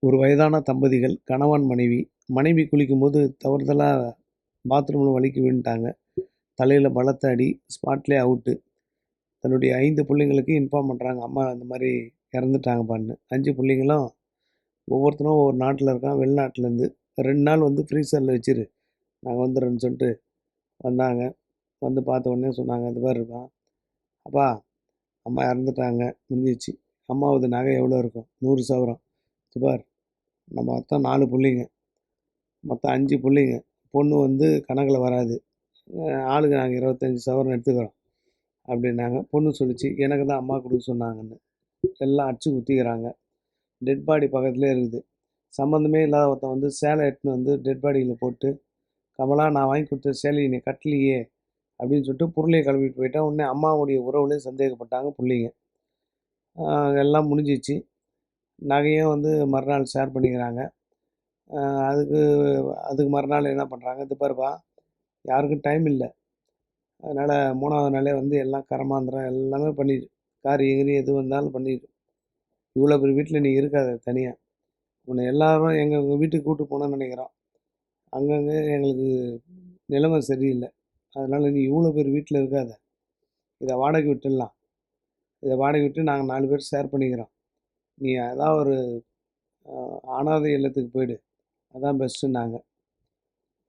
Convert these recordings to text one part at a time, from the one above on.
ஒரு வயதான தம்பதிகள் கணவன் மனைவி. மனைவி குளிக்கும்போது தவறுதலாக பாத்ரூமில் வழுக்கி விழுந்துட்டாங்க. தலையில் பலத்த அடி, ஸ்பாட்லேயே அவுட்டு. தன்னுடைய 5 பிள்ளைங்களுக்கு இன்ஃபார்ம் பண்ணுறாங்க, அம்மா இந்த மாதிரி இறந்துட்டாங்கப்பான்னு. 5 பிள்ளைங்களும் ஒவ்வொருத்தரும் ஒவ்வொரு நாட்டில் இருக்கான், வெளிநாட்டிலேருந்து. 2 நாள் வந்து ஃப்ரீசரில் வச்சிரு, நாங்கள் வந்துடுறோன்னு சொல்லிட்டு வந்தாங்க. வந்து பார்த்த உடனே சொன்னாங்க, இது மாதிரி இருக்கான் அப்பா, அம்மா இறந்துட்டாங்க, முடிஞ்சிச்சு. அம்மாவது நகை எவ்வளோ இருக்கும்? 100 சவரம். இது பார், நம்ம மொத்தம் 4 பிள்ளைங்க, மொத்தம் 5 பிள்ளைங்க. பொண்ணு வந்து கணக்கில் வராது, ஆளுக்கு நாங்கள் 25 சவரன் எடுத்துக்கிறோம் அப்படின்னாங்க. பொண்ணு சொல்லிச்சு, எனக்கு தான் அம்மா கொடுக்க சொன்னாங்கன்னு. எல்லாம் அடிச்சு குத்திக்கிறாங்க. டெட் பாடி பக்கத்துலேயே இருக்குது. சம்மந்தமே இல்லாத ஒருத்தன் வந்து சேலை எடுத்துன்னு வந்து டெட் பாடியில் போட்டு, கமலா நான் வாங்கி கொடுத்த சேலையை நீ கட்டலையே அப்படின்னு சொல்லிட்டு பொருளையை கிளம்பிட்டு போயிட்டேன். உடனே அம்மாவுடைய உறவுலேயே சந்தேகப்பட்டாங்க பிள்ளைங்க. எல்லாம் முடிஞ்சிச்சு. நகையும் வந்து மறுநாள் ஷேர் பண்ணிக்கிறாங்க. அதுக்கு அதுக்கு மறுநாள் என்ன பண்ணுறாங்க, இது பாருப்பா, யாருக்கும் டைம் இல்லை, அதனால் 3வது நாளே வந்து எல்லாம் கரமாந்திரம் எல்லாமே பண்ணிடு, காரி எகிரி எது வந்தாலும் பண்ணிடு. இவ்வளோ பெரிய வீட்டில் நீ இருக்காத தனியாக, உன்னை எல்லாரும் எங்கள் வீட்டுக்கு கூப்பிட்டு போகணுன்னு நினைக்கிறோம். அங்கங்கே எங்களுக்கு நிலைமை சரியில்லை, அதனால் நீ இவ்வளோ பேர் வீட்டில் இருக்காத, இதை வாடகை விட்டுடலாம், இதை வாடகை விட்டு நாங்கள் 4 பேர் ஷேர் பண்ணிக்கிறோம், நீ அதான் ஒரு அனாதை இல்லத்துக்கு போயிடு, அதான் பெஸ்ட்டுன்னாங்க.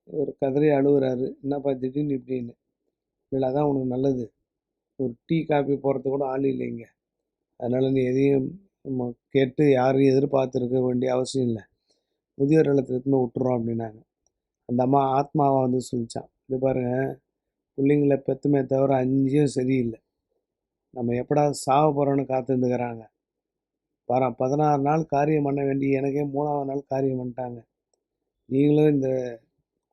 ஒரு கதறி அழுகுறாரு, என்னப்பா திடீர்னு இப்படின்னு. இல்லை அதான் உனக்கு நல்லது, ஒரு டீ காஃபி போடுறதுக்கு கூட ஆள் இல்லைங்க, அதனால் நீ எதையும் கேட்டு யாரையும் எதிர்பார்த்துருக்க வேண்டிய அவசியம் இல்லை, முதியோர் இல்லத்தில் எடுத்துன்னு விட்டுறோம் அப்படின்னாங்க. அந்த அம்மா ஆத்மாவை வந்து சொல்லிச்சான், இது பாருங்க, பிள்ளைங்களை பெற்றுமே தவிர 5ம் சரியில்லை, நம்ம எப்படா சாக போகிறோன்னு காத்துருந்துக்கிறாங்க. 16 நாள் காரியம் பண்ண வேண்டிய எனக்கே 3வது நாள் காரியம் பண்ணிட்டாங்க. நீங்களும் இந்த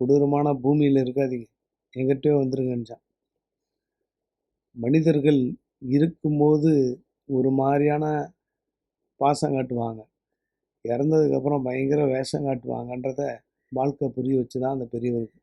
கொடூரமான பூமியில் இருக்காதீங்க, எங்கிட்டே வந்துருங்கன்னுச்சான். மனிதர்கள் இருக்கும்போது ஒரு மாதிரியான பாசம் காட்டுவாங்க, இறந்ததுக்கப்புறம் பயங்கர வேஷம் காட்டுவாங்கன்றத வாழ்க்கை புரிய வச்சு தான் அந்த பெரியவருக்கு.